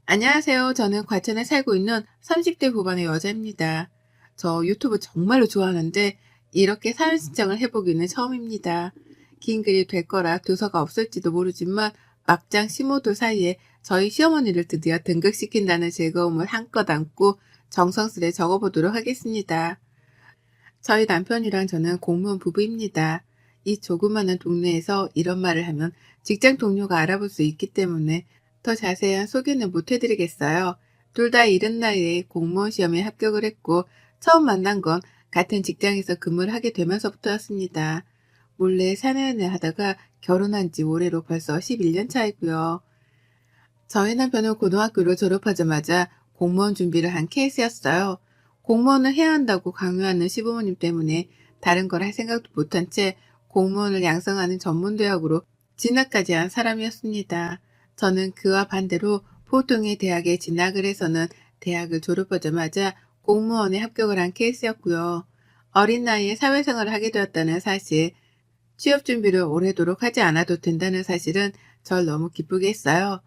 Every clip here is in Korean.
안녕하세요. 저는 과천에 살고 있는 30대 후반의 여자입니다. 저 유튜브 정말로 좋아하는데 이렇게 사연 신청을 해보기는 처음입니다. 긴 글이 될 거라 도서가 없을지도 모르지만 막장 시모들 사이에 저희 시어머니를 드디어 등극시킨다는 즐거움을 한껏 안고 정성스레 적어보도록 하겠습니다. 저희 남편이랑 저는 공무원 부부입니다. 이 조그마한 동네에서 이런 말을 하면 직장 동료가 알아볼 수 있기 때문에 더 자세한 소개는 못 해드리겠어요. 둘 다 이른 나이에 공무원 시험에 합격을 했고 처음 만난 건 같은 직장에서 근무를 하게 되면서부터였습니다. 몰래 사내연애 하다가 결혼한 지 올해로 벌써 11년 차이고요. 저희 남편은 고등학교를 졸업하자마자 공무원 준비를 한 케이스였어요. 공무원을 해야 한다고 강요하는 시부모님 때문에 다른 걸 할 생각도 못한 채 공무원을 양성하는 전문대학으로 진학까지 한 사람이었습니다. 저는 그와 반대로 보통의 대학에 진학을 해서는 대학을 졸업하자마자 공무원에 합격을 한 케이스였고요. 어린 나이에 사회생활을 하게 되었다는 사실, 취업 준비를 오래도록 하지 않아도 된다는 사실은 절 너무 기쁘게 했어요.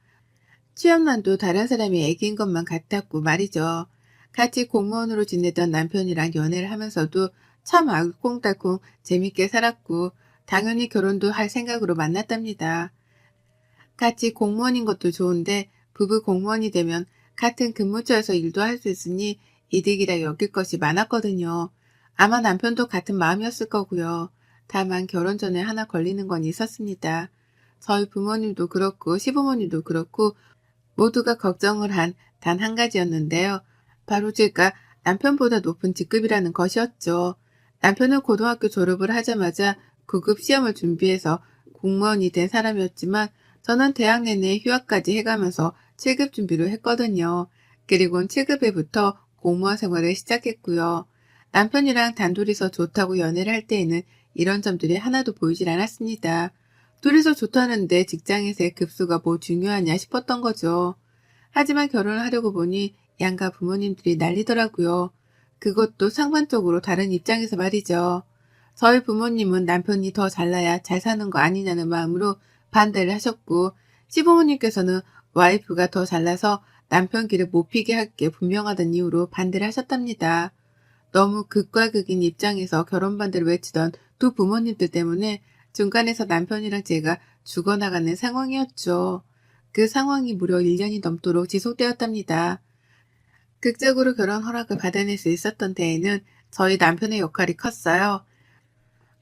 취업난도 다른 사람이 애기인 것만 같았고 말이죠. 같이 공무원으로 지내던 남편이랑 연애를 하면서도 참 알콩달콩 재밌게 살았고 당연히 결혼도 할 생각으로 만났답니다. 같이 공무원인 것도 좋은데 부부 공무원이 되면 같은 근무처에서 일도 할 수 있으니 이득이라 여길 것이 많았거든요. 아마 남편도 같은 마음이었을 거고요. 다만 결혼 전에 하나 걸리는 건 있었습니다. 저희 부모님도 그렇고 시부모님도 그렇고 모두가 걱정을 한 단 한 가지였는데요. 바로 제가 남편보다 높은 직급이라는 것이었죠. 남편은 고등학교 졸업을 하자마자 9급 시험을 준비해서 공무원이 된 사람이었지만 저는 대학 내내 휴학까지 해가면서 7급 준비를 했거든요. 그리고는 7급에부터 공무원 생활을 시작했고요. 남편이랑 단둘이서 좋다고 연애를 할 때에는 이런 점들이 하나도 보이질 않았습니다. 둘이서 좋다는데 직장에서의 급수가 뭐 중요하냐 싶었던 거죠. 하지만 결혼을 하려고 보니 양가 부모님들이 난리더라고요. 그것도 상반적으로 다른 입장에서 말이죠. 저희 부모님은 남편이 더 잘나야 잘 사는 거 아니냐는 마음으로 반대를 하셨고, 시부모님께서는 와이프가 더 잘나서 남편 길을 못 피게 할 게 분명하다는 이유로 반대를 하셨답니다. 너무 극과 극인 입장에서 결혼 반대를 외치던 두 부모님들 때문에 중간에서 남편이랑 제가 죽어나가는 상황이었죠. 그 상황이 무려 1년이 넘도록 지속되었답니다. 극적으로 결혼 허락을 받아낼 수 있었던 데에는 저희 남편의 역할이 컸어요.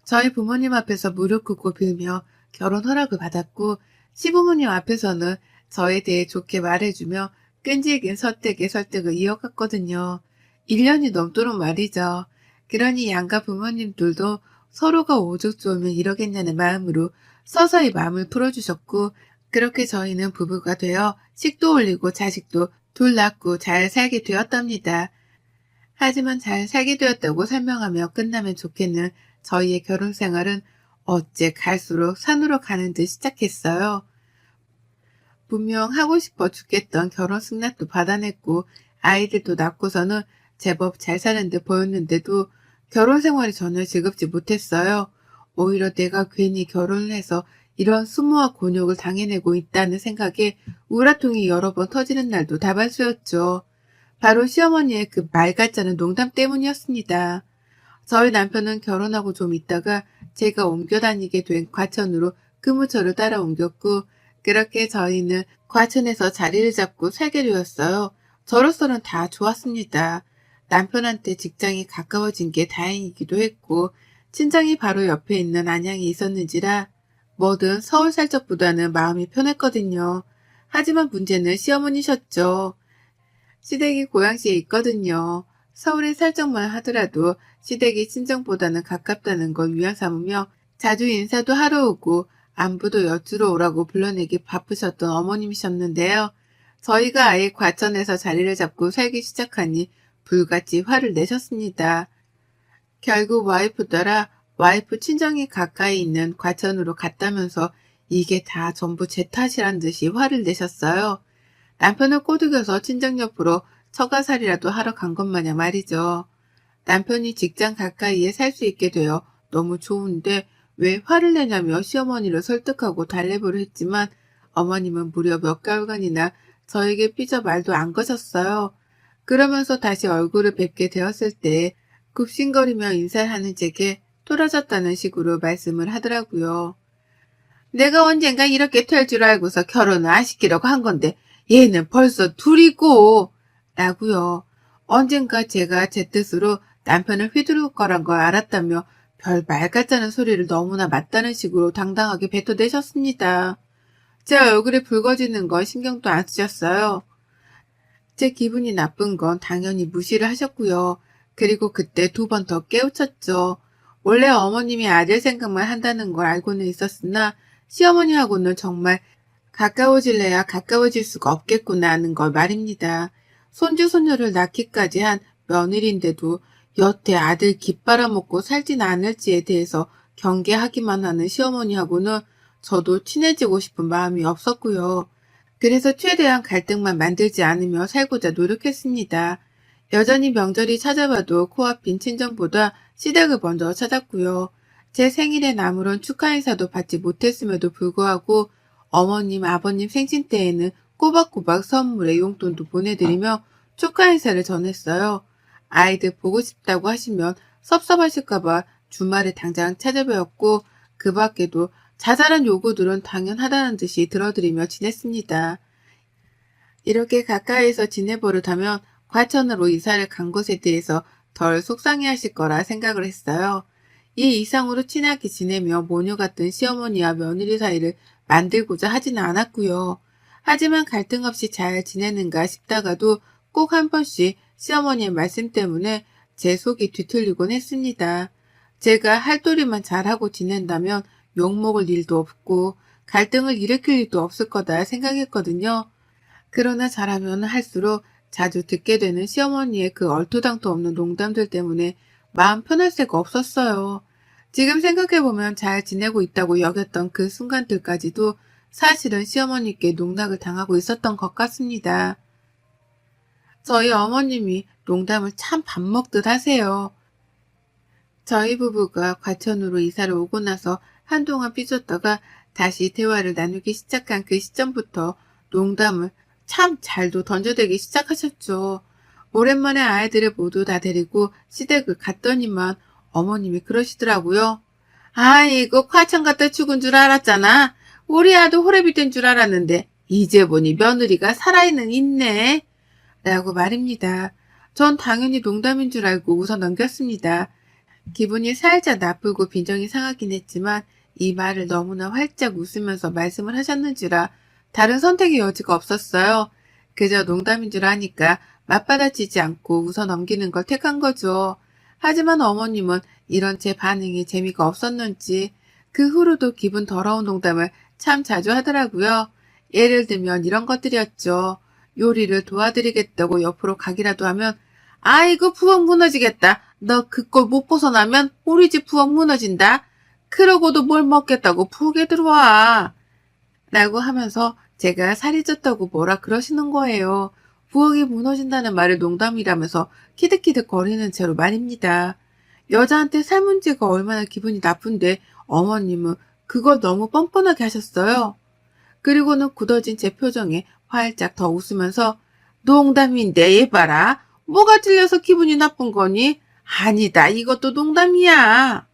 저희 부모님 앞에서 무릎 꿇고 빌며 결혼 허락을 받았고 시부모님 앞에서는 저에 대해 좋게 말해주며 끈질긴 설득의 설득을 이어갔거든요. 1년이 넘도록 말이죠. 그러니 양가 부모님들도 서로가 오죽 좋으면 이러겠냐는 마음으로 서서히 마음을 풀어주셨고 그렇게 저희는 부부가 되어 식도 올리고 자식도 둘 낳고 잘 살게 되었답니다. 하지만 잘 살게 되었다고 설명하며 끝나면 좋겠는 저희의 결혼 생활은 어째 갈수록 산으로 가는 듯 시작했어요. 분명 하고 싶어 죽겠던 결혼 승낙도 받아냈고 아이들도 낳고서는 제법 잘 사는 듯 보였는데도 결혼 생활이 전혀 즐겁지 못했어요. 오히려 내가 괜히 결혼을 해서 이런 수모와 곤욕을 당해내고 있다는 생각에 우라통이 여러 번 터지는 날도 다반수였죠. 바로 시어머니의 그 말 같지 않은 농담 때문이었습니다. 저희 남편은 결혼하고 좀 있다가 제가 옮겨 다니게 된 과천으로 근무처를 따라 옮겼고 그렇게 저희는 과천에서 자리를 잡고 살게 되었어요. 저로서는 다 좋았습니다. 남편한테 직장이 가까워진 게 다행이기도 했고 친정이 바로 옆에 있는 안양에 있었는지라 뭐든 서울 살 적보다는 마음이 편했거든요. 하지만 문제는 시어머니셨죠. 시댁이 고양시에 있거든요. 서울에 살짝만 하더라도 시댁이 친정보다는 가깝다는 걸 위안 삼으며 자주 인사도 하러 오고 안부도 여쭈러 오라고 불러내기 바쁘셨던 어머님이셨는데요. 저희가 아예 과천에서 자리를 잡고 살기 시작하니 불같이 화를 내셨습니다. 결국 와이프 따라 와이프 친정이 가까이 있는 과천으로 갔다면서 이게 다 전부 제 탓이란 듯이 화를 내셨어요. 남편을 꼬드겨서 친정 옆으로 처가살이라도 하러 간 것 마냥 말이죠. 남편이 직장 가까이에 살 수 있게 되어 너무 좋은데 왜 화를 내냐며 시어머니를 설득하고 달래보려 했지만 어머님은 무려 몇 개월간이나 저에게 삐져 말도 안 거셨어요. 그러면서 다시 얼굴을 뵙게 되었을 때 굽신거리며 인사를 하는 제게 토라졌다는 식으로 말씀을 하더라고요. 내가 언젠가 이렇게 될 줄 알고서 결혼을 안 시키려고 한 건데 얘는 벌써 둘이고 라고요. 언젠가 제가 제 뜻으로 남편을 휘두를 거란 걸 알았다며 별 말 같자는 소리를 너무나 맞다는 식으로 당당하게 뱉어내셨습니다. 제 얼굴이 붉어지는 건 신경도 안 쓰셨어요. 제 기분이 나쁜 건 당연히 무시를 하셨고요. 그리고 그때 두 번 더 깨우쳤죠. 원래 어머님이 아들 생각만 한다는 걸 알고는 있었으나 시어머니하고는 정말 가까워질래야 가까워질 수가 없겠구나 하는 걸 말입니다. 손주 손녀를 낳기까지 한 며느리인데도 여태 아들 깃빨아먹고 살진 않을지에 대해서 경계하기만 하는 시어머니하고는 저도 친해지고 싶은 마음이 없었고요. 그래서 최대한 갈등만 만들지 않으며 살고자 노력했습니다. 여전히 명절이 찾아와도 코앞인 친정보다 시댁을 먼저 찾았고요. 제 생일엔 아무런 축하 인사도 받지 못했음에도 불구하고 어머님, 아버님 생신 때에는 꼬박꼬박 선물에 용돈도 보내드리며 축하 인사를 전했어요. 아이들 보고 싶다고 하시면 섭섭하실까봐 주말에 당장 찾아뵈었고 그 밖에도 자잘한 요구들은 당연하다는 듯이 들어드리며 지냈습니다. 이렇게 가까이에서 지내버릇하면 과천으로 이사를 간 것에 대해서 덜 속상해하실 거라 생각을 했어요. 이 이상으로 친하게 지내며 모녀 같은 시어머니와 며느리 사이를 만들고자 하지는 않았고요. 하지만 갈등 없이 잘 지내는가 싶다가도 꼭 한 번씩 시어머니의 말씀 때문에 제 속이 뒤틀리곤 했습니다. 제가 할도리만 잘하고 지낸다면 욕먹을 일도 없고 갈등을 일으킬 일도 없을 거다 생각했거든요. 그러나 잘하면 할수록 자주 듣게 되는 시어머니의 그 얼토당토 없는 농담들 때문에 마음 편할 새가 없었어요. 지금 생각해보면 잘 지내고 있다고 여겼던 그 순간들까지도 사실은 시어머니께 농락을 당하고 있었던 것 같습니다. 저희 어머님이 농담을 참 밥 먹듯 하세요. 저희 부부가 과천으로 이사를 오고 나서 한동안 삐졌다가 다시 대화를 나누기 시작한 그 시점부터 농담을 참 잘도 던져대기 시작하셨죠. 오랜만에 아이들을 모두 다 데리고 시댁을 갔더니만 어머님이 그러시더라고요. 아이고 과천 갔다 죽은 줄 알았잖아. 우리 아들 호래비 된 줄 알았는데 이제 보니 며느리가 살아있는 있네. 라고 말입니다. 전 당연히 농담인 줄 알고 웃어 넘겼습니다. 기분이 살짝 나쁘고 빈정이 상하긴 했지만 이 말을 너무나 활짝 웃으면서 말씀을 하셨는지라 다른 선택의 여지가 없었어요. 그저 농담인 줄 아니까 맞받아치지 않고 웃어 넘기는 걸 택한 거죠. 하지만 어머님은 이런 제 반응이 재미가 없었는지 그 후로도 기분 더러운 농담을 참 자주 하더라고요. 예를 들면 이런 것들이었죠. 요리를 도와드리겠다고 옆으로 가기라도 하면 아이고 부엌 무너지겠다. 너 그 꼴 못 벗어나면 우리 집 부엌 무너진다. 그러고도 뭘 먹겠다고 부엌에 들어와. 라고 하면서 제가 살이 쪘다고 뭐라 그러시는 거예요. 부엌이 무너진다는 말을 농담이라면서 키득키득 거리는 채로 말입니다. 여자한테 살 문제가 얼마나 기분이 나쁜데 어머님은 그걸 너무 뻔뻔하게 하셨어요. 그리고는 굳어진 제 표정에 활짝 더 웃으면서 농담인데 얘 봐라. 뭐가 틀려서 기분이 나쁜 거니? 아니다. 이것도 농담이야.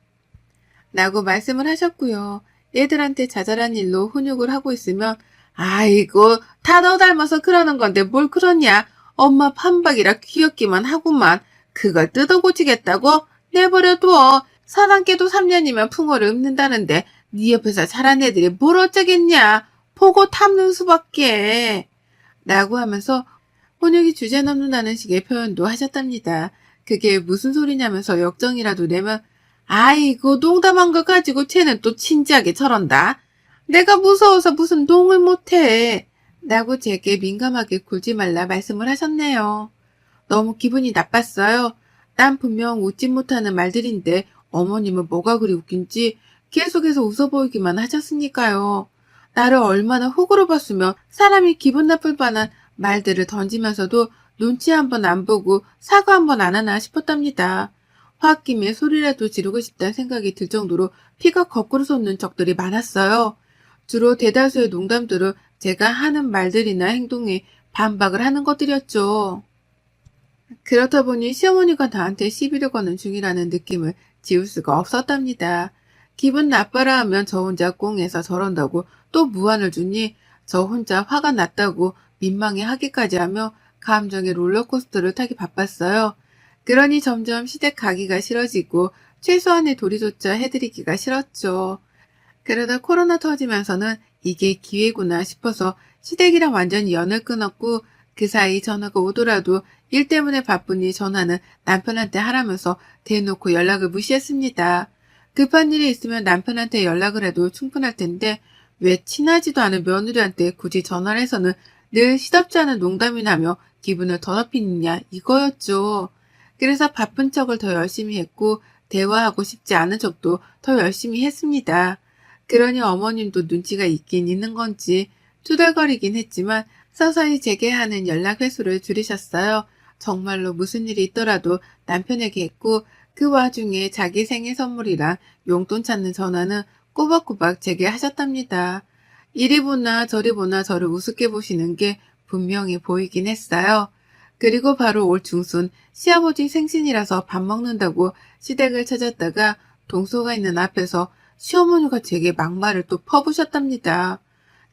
라고 말씀을 하셨고요. 애들한테 자잘한 일로 훈육을 하고 있으면 아이고 다 너 닮아서 그러는 건데 뭘 그러냐. 엄마 판박이라 귀엽기만 하구만. 그걸 뜯어고치겠다고? 내버려둬. 사랑깨도 3년이면 풍어를 읊는다는데 네 옆에서 자란 애들이 뭘 어쩌겠냐. 보고 탐는 수밖에. 라고 하면서 혼육이 주제 넘는다는 식의 표현도 하셨답니다. 그게 무슨 소리냐면서 역정이라도 내면 아이고 농담한 거 가지고 쟤는 또 진지하게 저런다. 내가 무서워서 무슨 농을 못해. 라고 제게 민감하게 굴지 말라 말씀을 하셨네요. 너무 기분이 나빴어요. 난 분명 웃지 못하는 말들인데 어머님은 뭐가 그리 웃긴지 계속해서 웃어 보이기만 하셨으니까요. 나를 얼마나 호구로 봤으면 사람이 기분 나쁠 만한 말들을 던지면서도 눈치 한번 안 보고 사과 한번 안 하나 싶었답니다. 홧김에 소리라도 지르고 싶다는 생각이 들 정도로 피가 거꾸로 솟는 적들이 많았어요. 주로 대다수의 농담들은 제가 하는 말들이나 행동에 반박을 하는 것들이었죠. 그렇다 보니 시어머니가 나한테 시비를 거는 중이라는 느낌을 지울 수가 없었답니다. 기분 나빠라 하면 저 혼자 꽁해서 저런다고 또 무안을 주니 저 혼자 화가 났다고 민망해 하기까지 하며 감정의 롤러코스터를 타기 바빴어요. 그러니 점점 시댁 가기가 싫어지고 최소한의 도리조차 해드리기가 싫었죠. 그러다 코로나 터지면서는 이게 기회구나 싶어서 시댁이랑 완전히 연을 끊었고 그 사이 전화가 오더라도 일 때문에 바쁘니 전화는 남편한테 하라면서 대놓고 연락을 무시했습니다. 급한 일이 있으면 남편한테 연락을 해도 충분할 텐데 왜 친하지도 않은 며느리한테 굳이 전화를 해서는 늘 시덥지 않은 농담이나 하며 기분을 더럽히느냐 이거였죠. 그래서 바쁜 척을 더 열심히 했고 대화하고 싶지 않은 척도 더 열심히 했습니다. 그러니 어머님도 눈치가 있긴 있는 건지 투덜거리긴 했지만 서서히 제게 하는 연락 횟수를 줄이셨어요. 정말로 무슨 일이 있더라도 남편에게 했고 그 와중에 자기 생일 선물이랑 용돈 찾는 전화는 꼬박꼬박 제게 하셨답니다. 이리 보나 저리 보나 저를 우습게 보시는 게 분명히 보이긴 했어요. 그리고 바로 올 중순 시아버지 생신이라서 밥 먹는다고 시댁을 찾았다가 동서가 있는 앞에서 시어머니가 제게 막말을 또 퍼부셨답니다.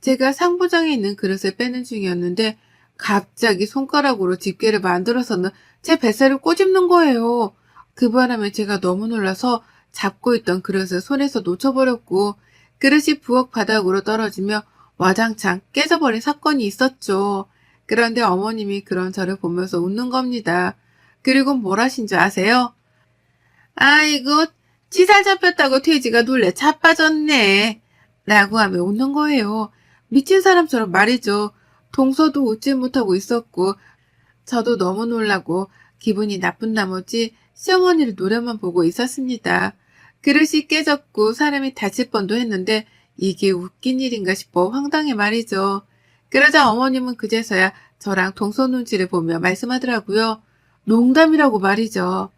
제가 상부장에 있는 그릇을 빼는 중이었는데 갑자기 손가락으로 집게를 만들어서는 제 뱃살을 꼬집는 거예요. 그 바람에 제가 너무 놀라서 잡고 있던 그릇을 손에서 놓쳐버렸고 그릇이 부엌 바닥으로 떨어지며 와장창 깨져버린 사건이 있었죠. 그런데 어머님이 그런 저를 보면서 웃는 겁니다. 그리고 뭘 하신 줄 아세요? 아이고, 치살 잡혔다고 돼지가 놀래 자빠졌네. 라고 하며 웃는 거예요. 미친 사람처럼 말이죠. 동서도 웃지 못하고 있었고 저도 너무 놀라고 기분이 나쁜 나머지 시어머니를 노려만 보고 있었습니다. 그릇이 깨졌고 사람이 다칠 뻔도 했는데 이게 웃긴 일인가 싶어 황당해 말이죠. 그러자 어머님은 그제서야 저랑 동서 눈치를 보며 말씀하더라고요. 농담이라고 말이죠.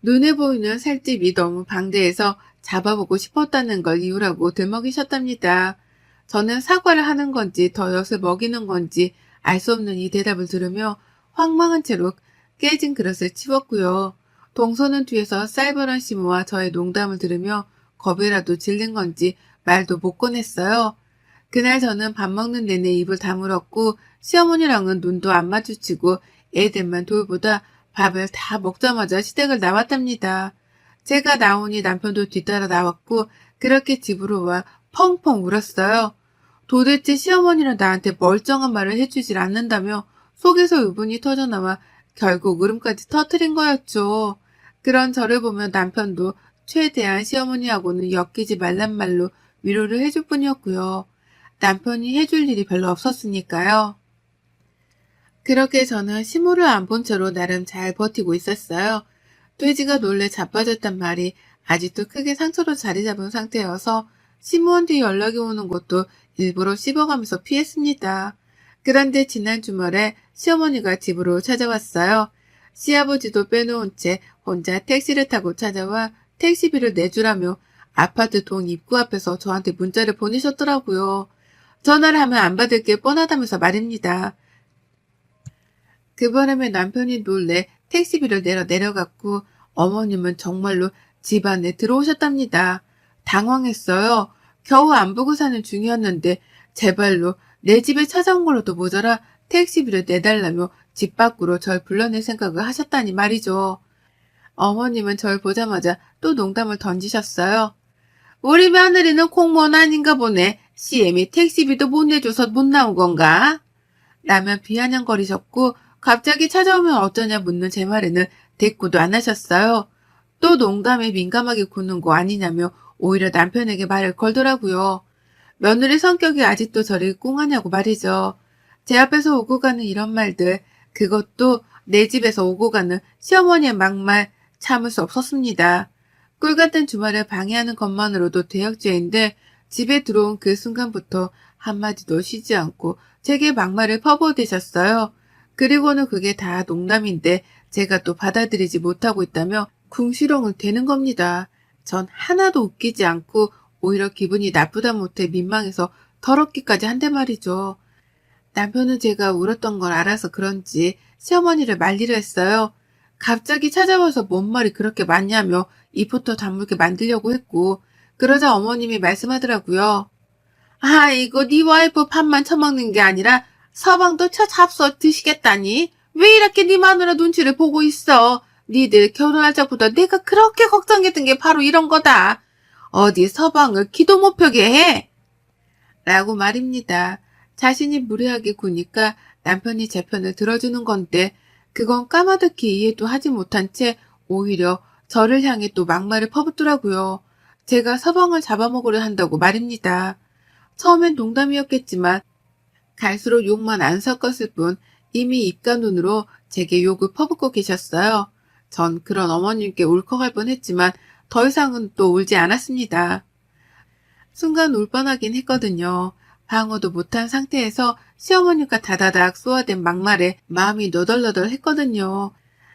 눈에 보이는 살집이 너무 방대해서 잡아보고 싶었다는 걸 이유라고 들먹이셨답니다. 저는 사과를 하는 건지 더 엿을 먹이는 건지 알 수 없는 이 대답을 들으며 황망한 채로 깨진 그릇을 치웠고요. 동서는 뒤에서 쌀벌한 시모와 저의 농담을 들으며 겁이라도 질린 건지 말도 못 꺼냈어요. 그날 저는 밥 먹는 내내 입을 다물었고 시어머니랑은 눈도 안 마주치고 애들만 돌보다 밥을 다 먹자마자 시댁을 나왔답니다. 제가 나오니 남편도 뒤따라 나왔고 그렇게 집으로 와 펑펑 울었어요. 도대체 시어머니는 나한테 멀쩡한 말을 해주질 않는다며 속에서 의분이 터져나와 결국 울음까지 터뜨린 거였죠. 그런 저를 보면 남편도 최대한 시어머니하고는 엮이지 말란 말로 위로를 해줄 뿐이었고요. 남편이 해줄 일이 별로 없었으니까요. 그렇게 저는 시모를 안 본 채로 나름 잘 버티고 있었어요. 돼지가 놀래 자빠졌단 말이 아직도 크게 상처로 자리 잡은 상태여서 시모한테 연락이 오는 것도 일부러 씹어가면서 피했습니다. 그런데 지난 주말에 시어머니가 집으로 찾아왔어요. 시아버지도 빼놓은 채 혼자 택시를 타고 찾아와 택시비를 내주라며 아파트 동 입구 앞에서 저한테 문자를 보내셨더라고요. 전화를 하면 안 받을 게 뻔하다면서 말입니다. 그 바람에 남편이 놀래 택시비를 내려갔고 어머님은 정말로 집 안에 들어오셨답니다. 당황했어요. 겨우 안 보고 사는 중이었는데 제발로 내 집에 찾아온 걸로도 모자라 택시비를 내달라며 집 밖으로 절 불러낼 생각을 하셨다니 말이죠. 어머님은 절 보자마자 또 농담을 던지셨어요. 우리 며느리는 공무원 아닌가 보네. CM이 택시비도 못 내줘서 못 나온 건가? 라며 비아냥거리셨고 갑자기 찾아오면 어쩌냐 묻는 제 말에는 대꾸도 안 하셨어요. 또 농담에 민감하게 구는 거 아니냐며 오히려 남편에게 말을 걸더라고요. 며느리 성격이 아직도 저를 꽁하냐고 말이죠. 제 앞에서 오고 가는 이런 말들, 그것도 내 집에서 오고 가는 시어머니의 막말 참을 수 없었습니다. 꿀같은 주말을 방해하는 것만으로도 대역죄인데 집에 들어온 그 순간부터 한마디도 쉬지 않고 제게 막말을 퍼부어대셨어요. 그리고는 그게 다 농담인데 제가 또 받아들이지 못하고 있다며 궁시렁을 대는 겁니다. 전 하나도 웃기지 않고 오히려 기분이 나쁘다 못해 민망해서 더럽기까지 한대 말이죠. 남편은 제가 울었던 걸 알아서 그런지 시어머니를 말리려 했어요. 갑자기 찾아와서 뭔 말이 그렇게 많냐며 입부터 다물게 만들려고 했고, 그러자 어머님이 말씀하더라고요. 아이고, 네 와이프 밥만 처먹는 게 아니라 서방도 쳐 잡숴 드시겠다니? 왜 이렇게 네 마누라 눈치를 보고 있어? 니들 결혼할 적부터 내가 그렇게 걱정했던 게 바로 이런 거다. 어디 서방을 기도 못 펴게 해? 라고 말입니다. 자신이 무례하게 구니까 남편이 제 편을 들어주는 건데 그건 까마득히 이해도 하지 못한 채 오히려 저를 향해 또 막말을 퍼붓더라고요. 제가 서방을 잡아먹으려 한다고 말입니다. 처음엔 농담이었겠지만 갈수록 욕만 안 섞었을 뿐 이미 입과 눈으로 제게 욕을 퍼붓고 계셨어요. 전 그런 어머님께 울컥할 뻔했지만 더 이상은 또 울지 않았습니다. 순간 울 뻔하긴 했거든요. 방어도 못한 상태에서 시어머니가 다다닥 쏘아댄 막말에 마음이 너덜너덜 했거든요.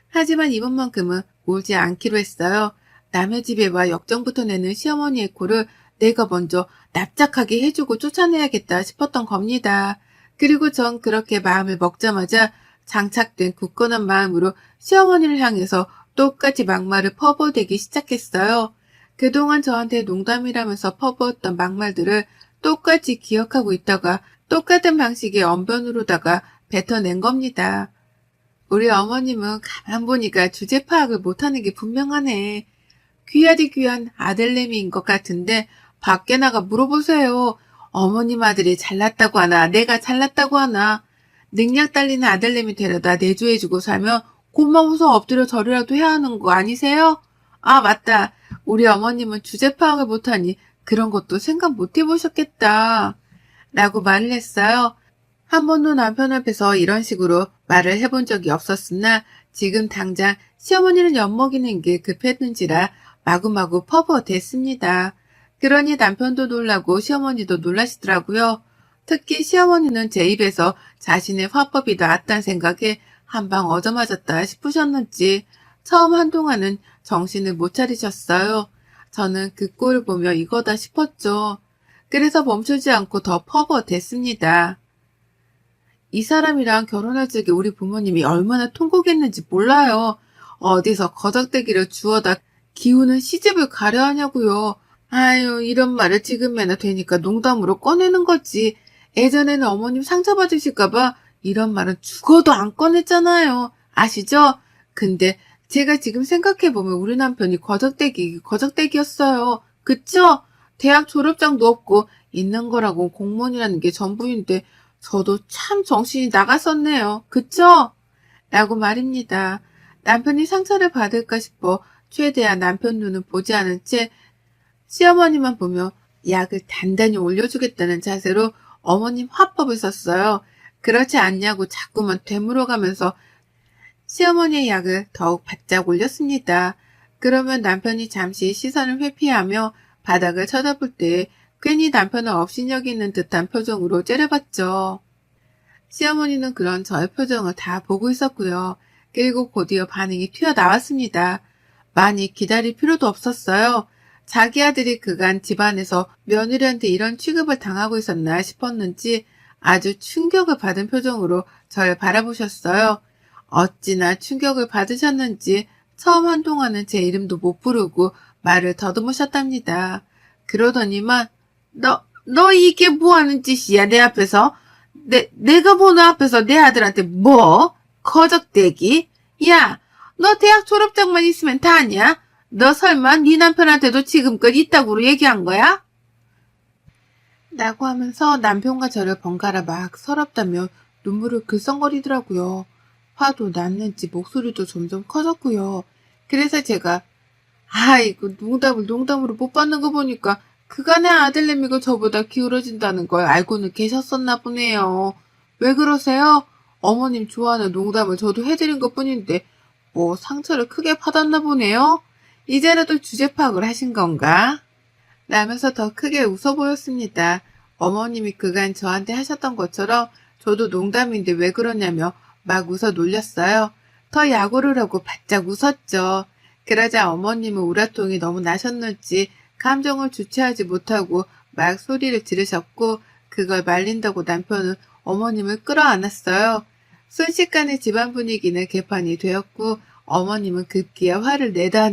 하지만 이번만큼은 울지 않기로 했어요. 남의 집에 와 역정부터 내는 시어머니의 코를 내가 먼저 납작하게 해주고 쫓아내야겠다 싶었던 겁니다. 그리고 전 그렇게 마음을 먹자마자 장착된 굳건한 마음으로 시어머니를 향해서 똑같이 막말을 퍼부어대기 시작했어요. 그동안 저한테 농담이라면서 퍼부었던 막말들을 똑같이 기억하고 있다가 똑같은 방식의 언변으로다가 뱉어낸 겁니다. 우리 어머님은 가만 보니까 주제 파악을 못하는 게 분명하네. 귀하디 귀한 아들내미인 것 같은데 밖에 나가 물어보세요. 어머님 아들이 잘났다고 하나 내가 잘났다고 하나. 능력 딸리는 아들내미 데려다 내조해주고 살면 고마워서 엎드려 절이라도 해야 하는 거 아니세요? 아 맞다. 우리 어머님은 주제 파악을 못하니 그런 것도 생각 못 해보셨겠다. 라고 말을 했어요. 한 번도 남편 앞에서 이런 식으로 말을 해본 적이 없었으나 지금 당장 시어머니를 엿먹이는 게 급했는지라 마구마구 퍼부어댔습니다. 그러니 남편도 놀라고 시어머니도 놀라시더라고요. 특히 시어머니는 제 입에서 자신의 화법이 나왔다는 생각에 한방 얻어맞았다 싶으셨는지 처음 한동안은 정신을 못 차리셨어요. 저는 그 꼴을 보며 이거다 싶었죠. 그래서 멈추지 않고 더 퍼부어댔습니다. 이 사람이랑 결혼할 적에 우리 부모님이 얼마나 통곡했는지 몰라요. 어디서 거적대기를 주워다 기우는 시집을 가려 하냐고요. 아유, 이런 말을 지금에나 되니까 농담으로 꺼내는 거지. 예전에는 어머님 상처받으실까봐 이런 말은 죽어도 안 꺼냈잖아요. 아시죠? 근데 제가 지금 생각해보면 우리 남편이 거적대기였어요. 그쵸? 대학 졸업장도 없고 있는 거라고 공무원이라는 게 전부인데 저도 참 정신이 나갔었네요. 그쵸? 라고 말입니다. 남편이 상처를 받을까 싶어 최대한 남편 눈은 보지 않은 채 시어머니만 보며 약을 단단히 올려주겠다는 자세로 어머님 화법을 썼어요. 그렇지 않냐고 자꾸만 되물어가면서 시어머니의 약을 더욱 바짝 올렸습니다. 그러면 남편이 잠시 시선을 회피하며 바닥을 쳐다볼 때 괜히 남편을 업신여기는 듯한 표정으로 째려봤죠. 시어머니는 그런 저의 표정을 다 보고 있었고요. 그리고 곧이어 반응이 튀어나왔습니다. 많이 기다릴 필요도 없었어요. 자기 아들이 그간 집안에서 며느리한테 이런 취급을 당하고 있었나 싶었는지 아주 충격을 받은 표정으로 저를 바라보셨어요. 어찌나 충격을 받으셨는지 처음 한동안은 제 이름도 못 부르고 말을 더듬으셨답니다. 그러더니만 너 이게 뭐하는 짓이야 내 앞에서? 내가 보는 앞에서 내 아들한테 뭐? 거적대기? 야, 너 대학 졸업장만 있으면 다 아냐? 너 설마 네 남편한테도 지금껏 이따구로 얘기한 거야? 라고 하면서 남편과 저를 번갈아 막 서럽다며 눈물을 글썽거리더라고요. 화도 났는지 목소리도 점점 커졌고요. 그래서 제가 아이고 농담을 농담으로 못 받는 거 보니까 그간의 아들내미가 저보다 기울어진다는 걸 알고는 계셨었나 보네요. 왜 그러세요? 어머님 좋아하는 농담을 저도 해드린 것뿐인데 뭐 상처를 크게 받았나 보네요. 이제라도 주제 파악을 하신 건가? 라면서 더 크게 웃어 보였습니다. 어머님이 그간 저한테 하셨던 것처럼 저도 농담인데 왜 그러냐며 막 웃어 놀렸어요. 더 야구를 하고 바짝 웃었죠. 그러자 어머님은 우라통이 너무 나셨는지 감정을 주체하지 못하고 막 소리를 지르셨고 그걸 말린다고 남편은 어머님을 끌어안았어요. 순식간에 집안 분위기는 개판이 되었고 어머님은 급기야 화를 내다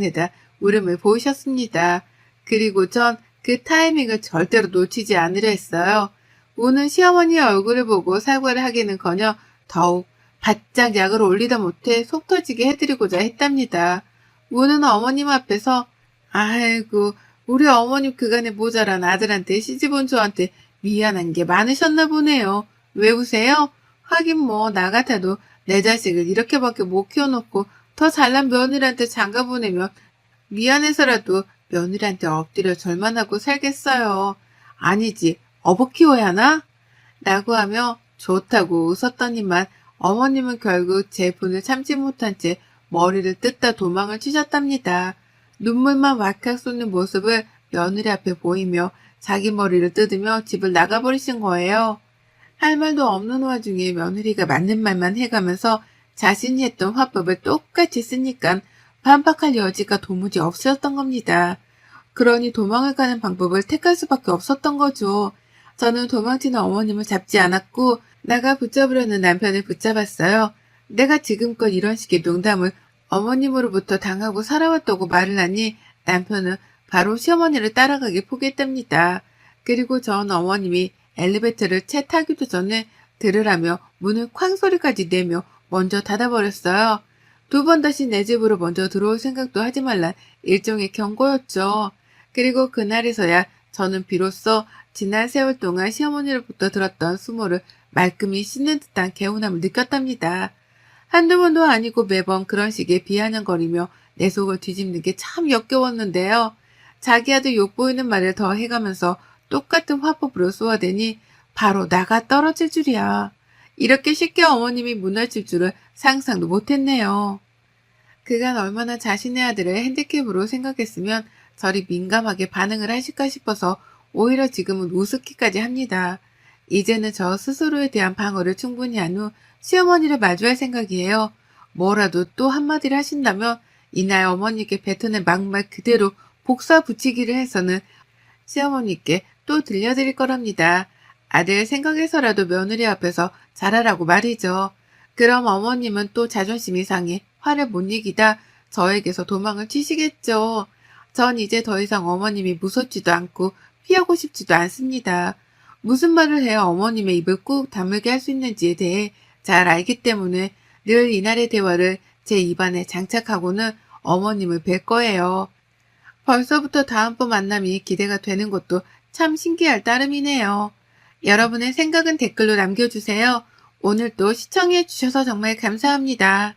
울음을 보이셨습니다. 그리고 전 그 타이밍을 절대로 놓치지 않으려 했어요. 우는 시어머니의 얼굴을 보고 사과를 하기는커녕 더욱 바짝 약을 올리다 못해 속 터지게 해드리고자 했답니다. 우는 어머님 앞에서 아이고 우리 어머님 그간에 모자란 아들한테 시집온 저한테 미안한 게 많으셨나 보네요. 왜 우세요? 하긴 뭐 나 같아도 내 자식을 이렇게밖에 못 키워놓고 더 잘난 며느리한테 장가 보내면 미안해서라도 며느리한테 엎드려 절만 하고 살겠어요. 아니지 어버 키워야 하나? 라고 하며 좋다고 웃었더니만 어머님은 결국 제 분을 참지 못한 채 머리를 뜯다 도망을 치셨답니다. 눈물만 왈칵 쏟는 모습을 며느리 앞에 보이며 자기 머리를 뜯으며 집을 나가버리신 거예요. 할 말도 없는 와중에 며느리가 맞는 말만 해가면서 자신이 했던 화법을 똑같이 쓰니까 반박할 여지가 도무지 없었던 겁니다. 그러니 도망을 가는 방법을 택할 수밖에 없었던 거죠. 저는 도망치는 어머님을 잡지 않았고 나가 붙잡으려는 남편을 붙잡았어요. 내가 지금껏 이런 식의 농담을 어머님으로부터 당하고 살아왔다고 말을 하니 남편은 바로 시어머니를 따라가기 포기했답니다. 그리고 전 어머님이 엘리베이터를 채 타기도 전에 들으라며 문을 쾅 소리까지 내며 먼저 닫아버렸어요. 두 번 다시 내 집으로 먼저 들어올 생각도 하지 말란 일종의 경고였죠. 그리고 그날에서야 저는 비로소 지난 세월 동안 시어머니로부터 들었던 수모를 말끔히 씻는 듯한 개운함을 느꼈답니다. 한두 번도 아니고 매번 그런 식의 비아냥거리며 내 속을 뒤집는 게 참 역겨웠는데요. 자기 아들 욕보이는 말을 더 해가면서 똑같은 화법으로 쏘아대니 바로 나가 떨어질 줄이야. 이렇게 쉽게 어머님이 무너질 줄을 상상도 못했네요. 그간 얼마나 자신의 아들을 핸디캡으로 생각했으면 저리 민감하게 반응을 하실까 싶어서 오히려 지금은 우습기까지 합니다. 이제는 저 스스로에 대한 방어를 충분히 한 후 시어머니를 마주할 생각이에요. 뭐라도 또 한마디를 하신다면 이날 어머니께 뱉어낸 막말 그대로 복사 붙이기를 해서는 시어머니께 또 들려드릴 거랍니다. 아들 생각해서라도 며느리 앞에서 잘하라고 말이죠. 그럼 어머님은 또 자존심이 상해 화를 못 이기다 저에게서 도망을 치시겠죠. 전 이제 더 이상 어머님이 무섭지도 않고 피하고 싶지도 않습니다. 무슨 말을 해야 어머님의 입을 꾹 다물게 할 수 있는지에 대해 잘 알기 때문에 늘 이날의 대화를 제 입안에 장착하고는 어머님을 뵐 거예요. 벌써부터 다음번 만남이 기대가 되는 것도 참 신기할 따름이네요. 여러분의 생각은 댓글로 남겨주세요. 오늘도 시청해 주셔서 정말 감사합니다.